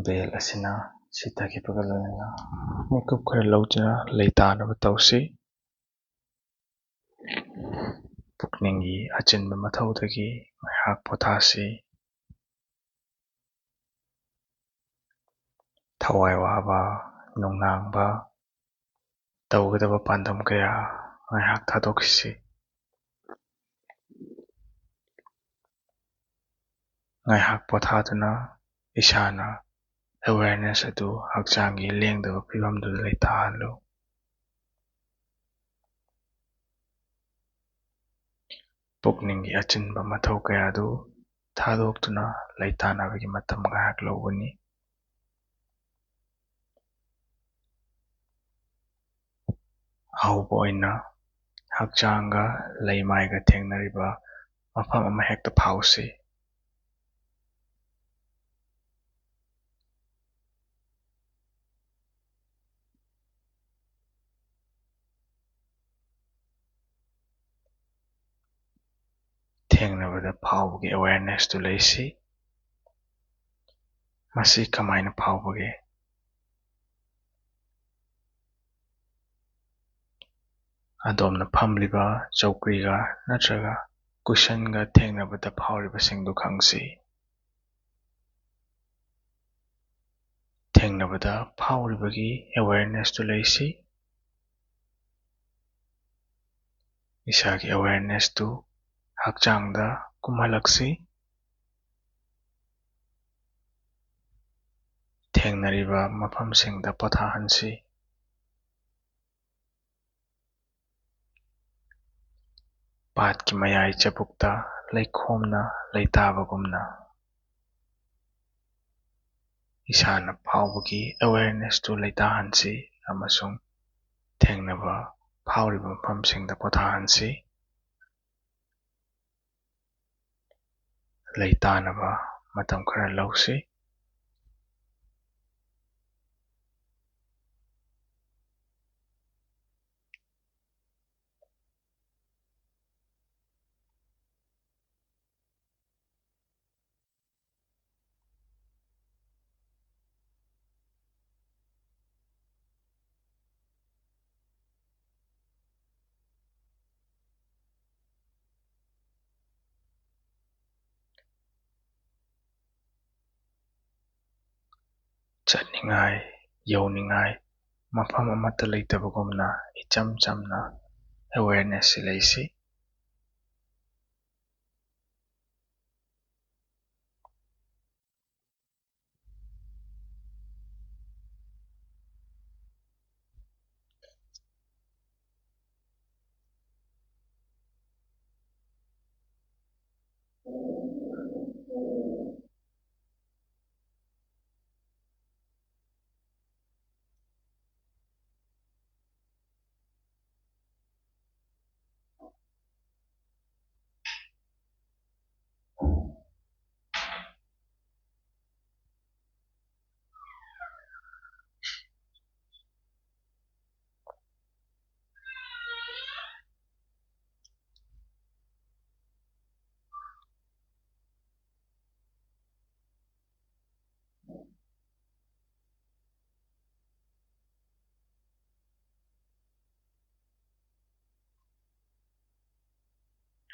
ꯕꯦꯜ ꯑꯁꯤꯅ ꯁꯤꯊꯈꯤꯕꯒ ꯂꯣꯏꯅꯅ ꯃꯤꯀꯨꯞ ꯈꯔ ꯂꯧꯗꯨꯅ ꯂꯩꯇꯥꯅꯕ ꯇꯧꯁꯤ꯫ ꯄꯨꯛꯅꯤꯡꯒꯤ ꯑꯆꯤꯟꯕ ꯃꯊꯧꯗꯒꯤ ꯉꯥꯏꯍꯥꯛ ꯄꯣꯊꯥꯁꯤ꯫ ꯊꯋꯥꯏ ꯋꯥꯕ, ꯅꯨꯡꯅꯥꯡꯕ, ꯇꯧꯒꯗꯕ ꯄꯥꯟꯗꯝ ꯀꯌꯥ ꯉꯥꯏꯍꯥꯛ ꯊꯥꯗꯣꯛꯈꯤꯁꯤ꯫ ꯉꯥꯏꯍꯥꯛ ꯄꯣꯊꯥꯗꯨꯅ ꯏꯁꯥꯅ ꯑꯦꯋꯦꯌꯔꯅꯦꯁ ꯑꯗꯨ ꯍꯛꯆꯥꯡꯒꯤ ꯂꯦꯡꯗꯕ ꯐꯤꯚꯝꯗꯨꯗ ꯂꯩꯇꯥꯍꯜꯂꯨ꯫ ꯄꯨꯛꯅꯤꯡꯒꯤ ꯑꯆꯤꯟꯕ ꯃꯊꯧ ꯀꯌꯥꯗꯨ ꯊꯥꯗꯣꯛꯇꯨꯅ ꯂꯩꯇꯥꯅꯕꯒꯤ ꯃꯇꯝ ꯉꯥꯏꯍꯥꯛ ꯂꯧꯒꯅꯤ꯫ ꯑꯍꯧꯕ ꯑꯣꯏꯅ ꯍꯛꯆꯥꯡꯒ ꯂꯩꯃꯥꯏꯒ ꯊꯦꯡꯅꯔꯤꯕ ꯃꯐꯝ ꯑꯃ ꯍꯦꯛꯇ ꯐꯥꯎꯁꯤ꯫ ꯊꯦꯡꯅꯕꯗ ꯐꯥꯎꯕꯒꯤ ꯑꯦꯋꯦꯌꯔꯅꯦꯁꯇꯨ ꯂꯩꯁꯤ꯫ ꯃꯁꯤ ꯀꯃꯥꯏꯅ ꯐꯥꯎꯕꯒꯦ? ꯑꯗꯣꯝꯅ ꯐꯝꯂꯤꯕ ꯆꯧꯀ꯭ꯔꯤꯒ ꯅꯠꯇ꯭ꯔꯒ ꯀꯨꯁꯟꯒ ꯊꯦꯡꯅꯕꯗ ꯐꯥꯎꯔꯤꯕꯁꯤꯡꯗꯨ ꯈꯪꯁꯤ꯫ ꯊꯦꯡꯅꯕꯗ ꯐꯥꯎꯔꯤꯕꯒꯤ ꯑꯦꯋꯦꯌꯔꯅꯦꯁꯇꯨ ꯂꯩꯁꯤ꯫ ꯏꯁꯥꯒꯤ ꯑꯦꯋꯦꯌꯔꯅꯦꯁꯇꯨ ꯍꯛꯆꯥꯡꯗ ꯀꯨꯝꯍꯜꯂꯛꯁꯤ꯫ ꯊꯦꯡꯅꯔꯤꯕ ꯃꯐꯝꯁꯤꯡꯗ ꯄꯣꯊꯥꯍꯟꯁꯤ꯫ ꯄꯥꯠꯀꯤ ꯃꯌꯥꯏ ꯆꯕꯨꯛꯇ ꯂꯩꯈꯣꯝꯅ ꯂꯩꯇꯥꯕꯒꯨꯝꯅ ꯏꯁꯥꯅ ꯐꯥꯎꯕꯒꯤ ꯑꯦꯋꯦꯌꯔꯅꯦꯁꯇꯨ ꯂꯩꯇꯥꯍꯟꯁꯤ ꯑꯃꯁꯨꯡ ꯊꯦꯡꯅꯕ ꯐꯥꯎꯔꯤꯕ ꯃꯐꯝꯁꯤꯡꯗ ꯄꯣꯊꯥꯍꯟꯁꯤ꯫ ꯂꯩꯇꯥꯅꯕ ꯃꯇꯝ ꯈꯔ ꯂꯧꯁꯤ꯫ ꯆꯠꯅꯤꯡꯉꯥꯏ, ꯌꯧꯅꯤꯡꯉꯥꯏ ꯃꯐꯝ ꯑꯃꯠꯇ ꯂꯩꯇꯕꯒꯨꯝꯅ ꯏꯆꯝ ꯆꯝꯅ ꯑꯦꯋꯦꯌꯔꯅꯦꯁꯁꯤ ꯂꯩꯁꯤ꯫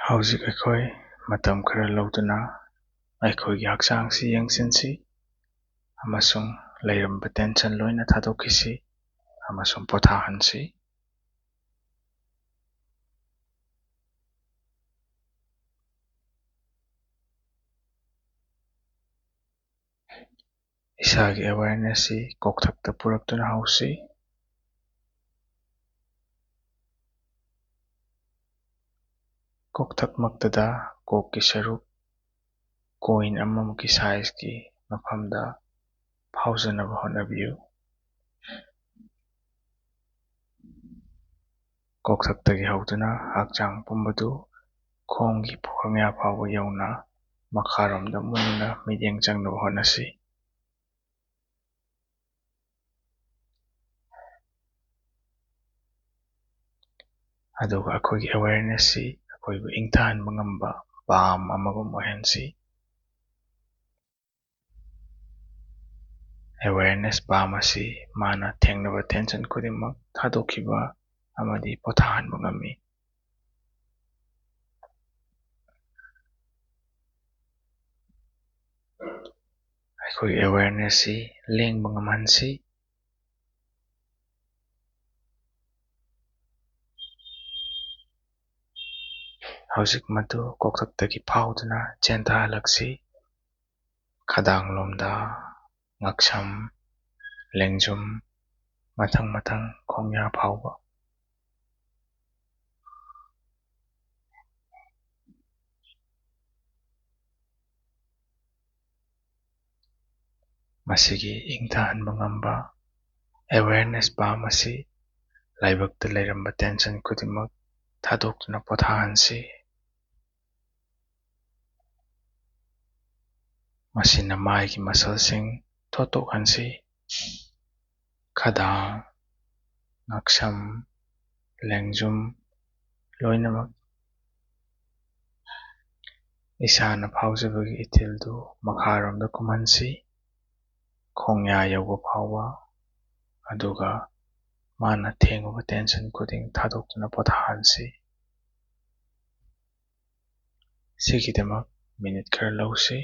ꯍꯧꯖꯤꯛ ꯑꯩꯈꯣꯏ ꯃꯇꯝ ꯈꯔ ꯂꯧꯗꯨꯅ ꯑꯩꯈꯣꯏꯒꯤ ꯍꯛꯆꯥꯡꯁꯤ ꯌꯦꯡꯁꯤꯟꯁꯤ ꯑꯃꯁꯨꯡ ꯂꯩꯔꯝꯕ ꯇꯦꯟꯁꯟ ꯂꯣꯏꯅ ꯊꯥꯗꯣꯛꯈꯤꯁꯤ ꯑꯃꯁꯨꯡ ꯄꯣꯊꯥꯍꯟꯁꯤ꯫ ꯏꯁꯥꯒꯤ ꯑꯦꯋꯦꯌꯔꯅꯦꯁꯁꯤ ꯀꯣꯛꯊꯛꯇ ꯄꯨꯔꯛꯇꯨꯅ ꯍꯧꯁꯤ꯫ ꯀꯣꯛꯊꯛꯃꯛꯇꯗ ꯀꯣꯛꯀꯤ ꯁꯔꯨꯛ ꯀꯣꯏꯟ ꯑꯃꯃꯨꯛꯀꯤ ꯁꯥꯏꯖꯀꯤ ꯃꯐꯝꯗ ꯐꯥꯎꯖꯅꯕ ꯍꯣꯠꯅꯕꯤꯌꯨ꯫ ꯀꯣꯛꯊꯛꯇꯒꯤ ꯍꯧꯗꯨꯅ ꯍꯛꯆꯥꯡ ꯄꯨꯝꯕꯗꯨ ꯈꯣꯡꯒꯤ ꯈꯣꯡꯌꯥ ꯐꯥꯎꯕ ꯌꯧꯅ ꯃꯈꯥꯔꯣꯝꯗ ꯃꯨꯟꯅ ꯃꯤꯠꯌꯦꯡ ꯆꯪꯅꯕ ꯍꯣꯠꯅꯁꯤ꯫ ꯑꯗꯨꯒ ꯑꯩꯈꯣꯏꯒꯤ ꯑꯦꯋꯦꯌꯔꯅꯦꯁꯁꯤ ꯑꯩꯈꯣꯏꯕꯨ ꯏꯪꯊꯍꯟꯕ ꯉꯝꯕ ꯄꯥꯝ ꯑꯃꯒꯨꯝ ꯑꯣꯏꯍꯟꯁꯤ꯫ ꯑꯦꯋꯦꯌꯔꯅꯦꯁ ꯄꯥꯝ ꯑꯁꯤ ꯃꯥꯅ ꯊꯦꯡꯅꯕ ꯇꯦꯟꯁꯟ ꯈꯨꯗꯤꯡꯃꯛ ꯊꯥꯗꯣꯛꯈꯤꯕ ꯑꯃꯗꯤ ꯄꯣꯊꯥꯍꯟꯕ ꯉꯝꯃꯤ꯫ ꯑꯩꯈꯣꯏꯒꯤ ꯑꯦꯋꯦꯌꯔꯅꯦꯁꯁꯤ ꯂꯦꯡꯕ ꯉꯝꯍꯟꯁꯤ꯫ ꯍꯧꯖꯤꯛ ꯃꯗꯨ ꯀꯣꯛꯊꯛꯇꯒꯤ ꯐꯥꯎꯗꯨꯅ ꯆꯦꯟꯊꯍꯜꯂꯛꯁꯤ꯫ ꯈꯗꯥꯡꯂꯣꯝꯗ, ꯉꯛꯁꯝ, ꯂꯦꯡꯖꯨꯝ, ꯃꯊꯪ ꯃꯊꯪ ꯈꯣꯡꯌꯥ ꯐꯥꯎꯕ꯫ ꯃꯁꯤꯒꯤ ꯏꯪꯊꯍꯟꯕ ꯉꯝꯕ ꯑꯦꯋꯦꯌꯔꯅꯦꯁ ꯄꯥꯝ ꯑꯁꯤ ꯂꯥꯏꯕꯛꯇ ꯂꯩꯔꯝꯕ ꯇꯦꯟꯁꯟ ꯈꯨꯗꯤꯡꯃꯛ ꯊꯥꯗꯣꯛꯇꯨꯅ ꯄꯣꯊꯥꯍꯟꯁꯤ꯫ ꯃꯁꯤꯅ ꯃꯥꯏꯒꯤ ꯃꯁꯜꯁꯤꯡ ꯊꯣꯠꯇꯣꯛꯍꯟꯁꯤ꯫ ꯈꯗꯥꯡ, ꯉꯛꯁꯝ, ꯂꯦꯡꯖꯨꯝ ꯂꯣꯏꯅꯃꯛ ꯏꯁꯥꯅ ꯐꯥꯎꯖꯕꯒꯤ ꯏꯊꯤꯜꯗꯨ ꯃꯈꯥꯔꯣꯝꯗ ꯀꯨꯝꯍꯟꯁꯤ, ꯈꯣꯡꯌꯥ ꯌꯧꯕ ꯐꯥꯎꯕ, ꯑꯗꯨꯒ ꯃꯥꯅ ꯊꯦꯡꯉꯨꯕ ꯇꯦꯟꯁꯟ ꯈꯨꯗꯤꯡ ꯊꯥꯗꯣꯛꯇꯨꯅ ꯄꯣꯊꯥꯍꯟꯁꯤ꯫ ꯁꯤꯒꯤꯗꯃꯛ ꯃꯤꯅꯤꯠ ꯈꯔ ꯂꯧꯁꯤ꯫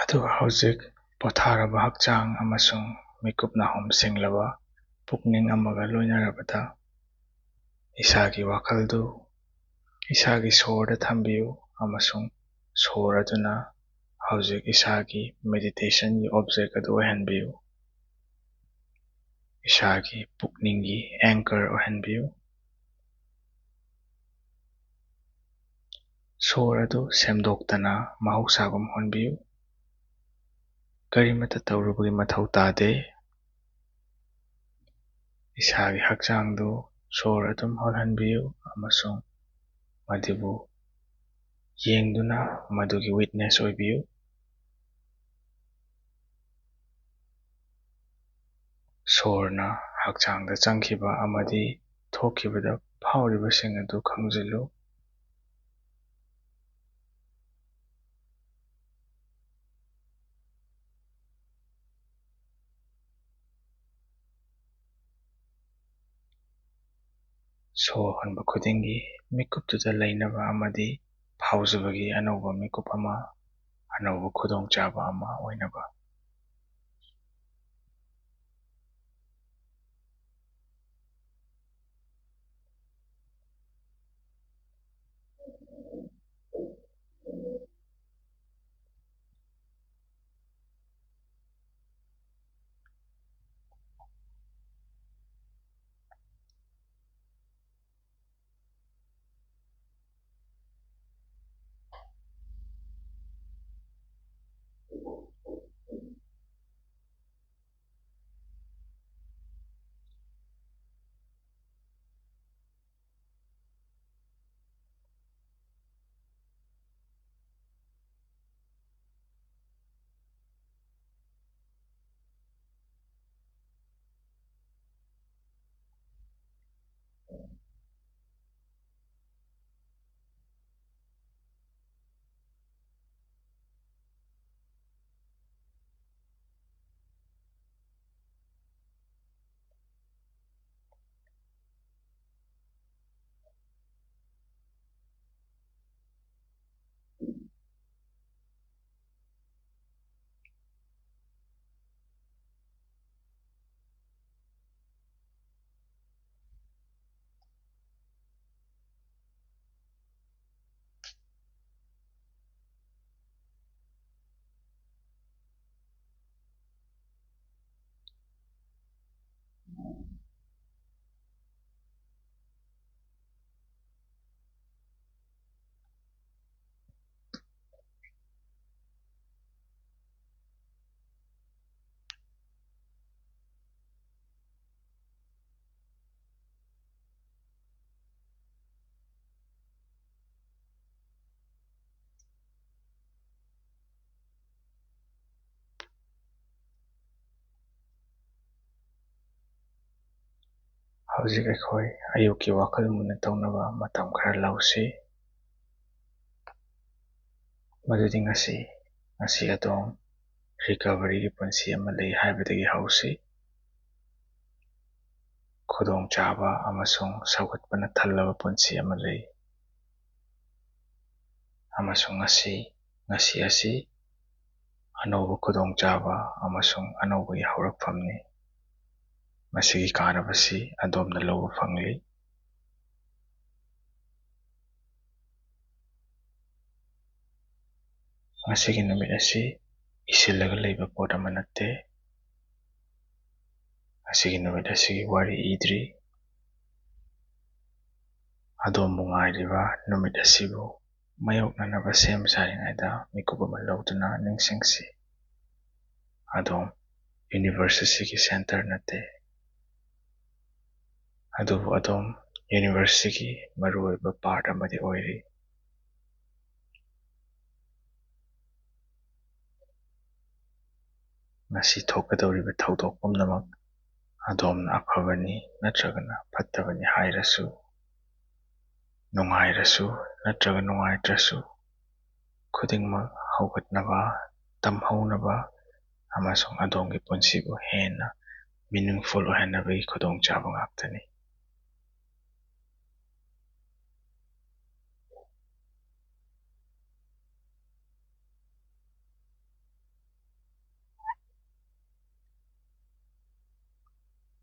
ꯑꯗꯨꯒ ꯍꯧꯖꯤꯛ ꯄꯣꯊꯥꯔꯕ ꯍꯛꯆꯥꯡ ꯑꯃꯁꯨꯡ ꯃꯤꯀꯨꯞ ꯅꯥꯍꯨꯝ ꯁꯤꯡꯂꯕ ꯄꯨꯛꯅꯤꯡ ꯑꯃꯒ ꯂꯣꯏꯅꯔꯕꯗ ꯏꯁꯥꯒꯤ ꯋꯥꯈꯜꯗꯨ ꯏꯁꯥꯒꯤ ꯁꯣꯔꯗ ꯊꯝꯕꯤꯌꯨ ꯑꯃꯁꯨꯡ ꯁꯣꯔ ꯑꯗꯨꯅ ꯍꯧꯖꯤꯛ ꯏꯁꯥꯒꯤ ꯃꯦꯗꯤꯇꯦꯁꯟꯒꯤ ꯑꯣꯕꯖꯦꯛ ꯑꯗꯨ ꯑꯣꯏꯍꯟꯕꯤꯌꯨ꯫ ꯏꯁꯥꯒꯤ ꯄꯨꯛꯅꯤꯡꯒꯤ ꯑꯦꯡꯀꯔ ꯑꯣꯏꯍꯟꯕꯤꯌꯨ꯫ ꯁꯣꯔ ꯑꯗꯨ ꯁꯦꯝꯗꯣꯛꯇꯅ ꯃꯍꯧꯁꯥꯒꯨꯝ ꯍꯣꯟꯕꯤꯌꯨ꯫ ꯀꯔꯤꯃꯠꯇ ꯇꯧꯔꯨꯕꯒꯤ ꯃꯊꯧ ꯇꯥꯗꯦ꯫ ꯏꯁꯥꯒꯤ ꯍꯛꯆꯥꯡꯗꯨ ꯁꯣꯔ ꯑꯗꯨꯝ ꯍꯣꯟꯍꯟꯕꯤꯌꯨ ꯑꯃꯁꯨꯡ ꯃꯗꯨꯕꯨ ꯌꯦꯡꯗꯨꯅ ꯃꯗꯨꯒꯤ ꯋꯤꯠꯅꯦꯁ ꯑꯣꯏꯕꯤꯌꯨ꯫ ꯁꯣꯔꯅ ꯍꯛꯆꯥꯡꯗ ꯆꯪꯈꯤꯕ ꯑꯃꯗꯤ ꯊꯣꯛꯈꯤꯕꯗ ꯐꯥꯎꯔꯤꯕꯁꯤꯡ ꯑꯗꯨ ꯈꯪꯖꯤꯜꯂꯨ꯫ ꯁꯣꯔ ꯍꯣꯟꯕ ꯈꯨꯗꯤꯡꯒꯤ ꯃꯤꯀꯨꯞꯇꯨꯗ ꯂꯩꯅꯕ ꯑꯃꯗꯤ ꯐꯥꯎꯖꯕꯒꯤ ꯑꯅꯧꯕ ꯃꯤꯀꯨꯞ ꯑꯃ, ꯑꯅꯧꯕ ꯈꯨꯗꯣꯡꯆꯥꯕ ꯑꯃ ꯑꯣꯏꯅꯕ꯫ ꯍꯧꯖꯤꯛ ꯑꯩꯈꯣꯏ ꯑꯌꯨꯛꯀꯤ ꯋꯥꯈꯜ ꯃꯨꯟꯅ ꯇꯧꯅꯕ ꯃꯇꯝ ꯈꯔ ꯂꯧꯁꯤ꯫ ꯃꯗꯨꯗꯤ ꯉꯁꯤ ꯑꯗꯣꯝ ꯔꯤꯀꯚꯔꯤꯒꯤ ꯄꯨꯟꯁꯤ ꯑꯃ ꯂꯩ ꯍꯥꯏꯕꯗꯒꯤ ꯍꯧꯁꯤ꯫ ꯈꯨꯗꯣꯡꯆꯥꯕ ꯑꯃꯁꯨꯡ ꯁꯧꯒꯠꯄꯅ ꯊꯜꯂꯕ ꯄꯨꯟꯁꯤ ꯑꯃ ꯂꯩ꯫ ꯑꯃꯁꯨꯡ ꯉꯁꯤ ꯑꯁꯤ ꯑꯅꯧꯕ ꯈꯨꯗꯣꯡꯆꯥꯕ ꯑꯃꯁꯨꯡ ꯑꯅꯧꯕꯒꯤ ꯍꯧꯔꯛꯐꯝꯅꯤ꯫ ꯃꯁꯤꯒꯤ ꯀꯥꯟꯅꯕꯁꯤ ꯑꯗꯣꯝꯅ ꯂꯧꯕ ꯐꯪꯂꯤ꯫ ꯉꯁꯤꯒꯤ ꯅꯨꯃꯤꯠ ꯑꯁꯤ ꯏꯁꯤꯜꯂꯒ ꯂꯩꯕ ꯄꯣꯠ ꯑꯃ ꯅꯠꯇꯦ꯫ ꯉꯁꯤꯒꯤ ꯅꯨꯃꯤꯠ ꯑꯁꯤꯒꯤ ꯋꯥꯔꯤ ꯏꯗ꯭ꯔꯤ꯫ ꯑꯗꯣꯝꯕꯨ ꯉꯥꯏꯔꯤꯕ ꯅꯨꯃꯤꯠ ꯑꯁꯤꯕꯨ ꯃꯥꯌꯣꯛꯅꯅꯕ ꯁꯦꯝ ꯁꯥꯔꯤꯉꯩꯗ ꯃꯤꯀꯨꯞ ꯑꯃ ꯂꯧꯗꯨꯅ ꯅꯤꯡꯁꯤꯡꯁꯤ꯫ ꯑꯗꯣꯝ ꯌꯨꯅꯤꯚꯔꯁ ꯑꯁꯤꯒꯤ ꯁꯦꯟꯇꯔ ꯅꯠꯇꯦ, ꯑꯗꯨꯕꯨ ꯑꯗꯣꯝ ꯌꯨꯅꯤꯚꯔꯁꯁꯤꯒꯤ ꯃꯔꯨꯑꯣꯏꯕ ꯄꯥꯔꯠ ꯑꯃꯗꯤ ꯑꯣꯏꯔꯤ꯫ ꯉꯁꯤ ꯊꯣꯛꯀꯗꯧꯔꯤꯕ ꯊꯧꯗꯣꯛ ꯄꯨꯝꯅꯃꯛ ꯑꯗꯣꯝꯅ ꯑꯐꯕꯅꯤ ꯅꯠꯇ꯭ꯔꯒꯅ ꯐꯠꯇꯕꯅꯤ ꯍꯥꯏꯔꯁꯨ, ꯅꯨꯡꯉꯥꯏꯔꯁꯨ ꯅꯠꯇ꯭ꯔꯒ ꯅꯨꯡꯉꯥꯏꯇ꯭ꯔꯁꯨ, ꯈꯨꯗꯤꯡꯃꯛ ꯍꯧꯒꯠꯅꯕ, ꯇꯝꯍꯧꯅꯕ ꯑꯃꯁꯨꯡ ꯑꯗꯣꯝꯒꯤ ꯄꯨꯟꯁꯤꯕꯨ ꯍꯦꯟꯅ ꯃꯤꯅꯤꯡꯐꯨꯜ ꯑꯣꯏꯍꯟꯅꯕꯒꯤ ꯈꯨꯗꯣꯡꯆꯥꯕ ꯉꯥꯛꯇꯅꯤ꯫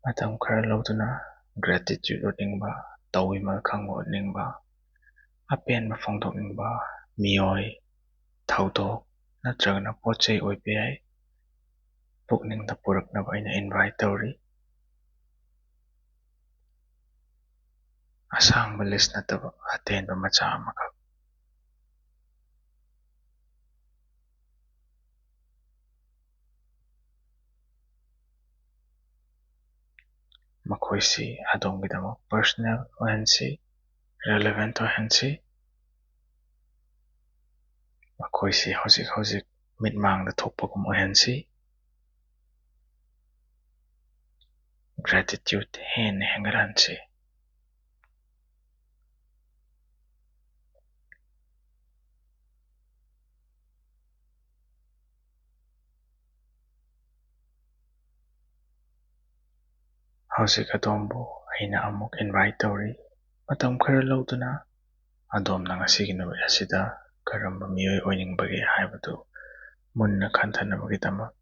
ꯃꯇꯝ ꯈꯔ ꯂꯧꯗꯨꯅ ꯒ꯭ꯔꯦꯇꯤꯇ꯭ꯌꯨꯠ ꯎꯠꯅꯤꯡꯕ, ꯇꯧꯏꯃꯜ ꯈꯪꯕ ꯎꯠꯅꯤꯡꯕ, ꯑꯄꯦꯟꯕ ꯐꯣꯡꯗꯣꯛꯅꯤꯡꯕ ꯃꯤꯑꯣꯏ, ꯊꯧꯗꯣꯛ ꯅꯠꯇ꯭ꯔꯒꯅ ꯄꯣꯠꯆꯩ ꯑꯣꯏꯕ ꯌꯥꯏ꯫ ꯄꯨꯛꯅꯤꯡꯗ ꯄꯨꯔꯛꯅꯕ ꯑꯩꯅ ꯏꯟꯚꯥꯏꯠ ꯇꯧꯔꯤ꯫ ꯑꯁꯥꯡꯕ ꯂꯤꯁ ꯅꯠꯇꯕ ꯑꯇꯦꯟꯕ ꯃꯆꯥ ꯑꯃꯈꯛ꯫ ꯃꯈꯣꯏꯁꯤ ꯑꯗꯣꯝꯒꯤꯗꯃꯛ ꯄꯔꯁꯣꯅꯦꯜ ꯑꯣꯏꯍꯟꯁꯤ, ꯔꯦꯂꯦꯚꯦꯟꯠ ꯑꯣꯏꯍꯟꯁꯤ꯫ ꯃꯈꯣꯏꯁꯤ ꯍꯧꯖꯤꯛ ꯃꯤꯠꯃꯥꯡꯗ ꯊꯣꯛꯄꯒꯨꯝ ꯑꯣꯏꯍꯟꯁꯤ꯫ ꯒ꯭ꯔꯦꯇꯤꯇ꯭ꯌꯨꯠ ꯍꯦꯟꯅ ꯍꯦꯟꯒꯠꯍꯟꯁꯤ꯫ ꯍꯧꯖꯤꯛ ꯑꯗꯣꯝꯕꯨ ꯑꯩꯅ ꯑꯃꯨꯛ ꯏꯟꯚꯥꯏꯠ ꯇꯧꯔꯤ꯫ ꯃꯇꯝ ꯈꯔ ꯂꯧꯗꯨꯅ ꯑꯗꯣꯝꯅ ꯉꯁꯤꯒꯤ ꯅꯨꯃꯤꯠ ꯑꯁꯤꯗ ꯀꯔꯝꯕ ꯃꯤꯑꯣꯏ ꯑꯣꯏꯅꯤꯡꯕꯒꯦ ꯍꯥꯏꯕꯗꯨ ꯃꯨꯟꯅ ꯈꯟꯊꯅꯕꯒꯤꯗꯃꯛ꯫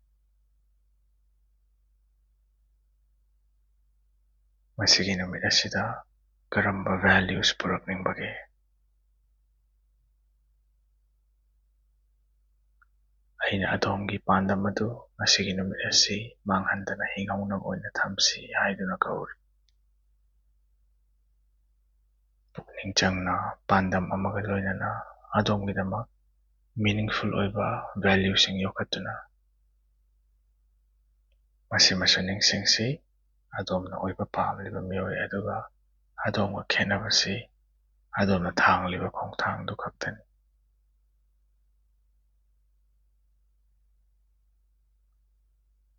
ꯃꯁꯤꯒꯤ ꯅꯨꯃꯤꯠ ꯑꯁꯤꯗ ꯀꯔꯝꯕ ꯚꯦꯜꯌꯨꯁ ꯄꯨꯔꯛꯅꯤꯡꯕꯒꯦ? ꯑꯩꯅ ꯑꯗꯣꯝꯒꯤ ꯄꯥꯟꯗꯝ ꯑꯗꯨ ꯉꯁꯤꯒꯤ ꯅꯨꯃꯤꯠ ꯑꯁꯤ ꯃꯥꯡꯍꯟꯗꯅ ꯍꯤꯡꯍꯧꯅꯕ ꯑꯣꯏꯅ ꯊꯝꯁꯤ ꯍꯥꯏꯗꯨꯅ ꯀꯧꯔꯤ꯫ ꯄꯨꯛꯅꯤꯡ ꯆꯪꯅ ꯄꯥꯟꯗꯝ ꯑꯃꯒ ꯂꯣꯏꯅꯅ ꯑꯗꯣꯝꯒꯤꯗꯃꯛ ꯃꯤꯅꯤꯡꯐꯨꯜ ꯑꯣꯏꯕ ꯚꯦꯜꯌꯨꯁꯤꯡ ꯌꯣꯛꯈꯠꯇꯨꯅ꯫ ꯃꯁꯤꯃꯁꯨ ꯅꯤꯡꯁꯤꯡꯁꯤ, ꯑꯗꯣꯝꯅ ꯑꯣꯏꯕ ꯄꯥꯝꯂꯤꯕ ꯃꯤꯑꯣꯏ ꯑꯗꯨꯒ ꯑꯗꯣꯝꯒ ꯈꯦꯠꯅꯕꯁꯤ ꯑꯗꯣꯝꯅ ꯊꯥꯡꯂꯤꯕ ꯈꯣꯡꯊꯥꯡꯗꯨ ꯈꯛꯇꯅꯤ꯫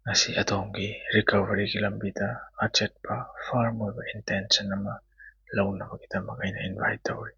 ꯉꯁꯤ ꯑꯗꯣꯝꯒꯤ ꯔꯤꯀꯚꯔꯤꯒꯤ ꯂꯝꯕꯤꯗ ꯑꯆꯦꯠꯄ, ꯐꯥꯔꯝ ꯑꯣꯏꯕ ꯏꯟꯇꯦꯟꯁꯟ ꯑꯃ ꯂꯧꯅꯕꯒꯤꯗꯃꯛ ꯑꯩꯅ ꯏꯟꯚꯥꯏꯠ ꯇꯧꯔꯤ꯫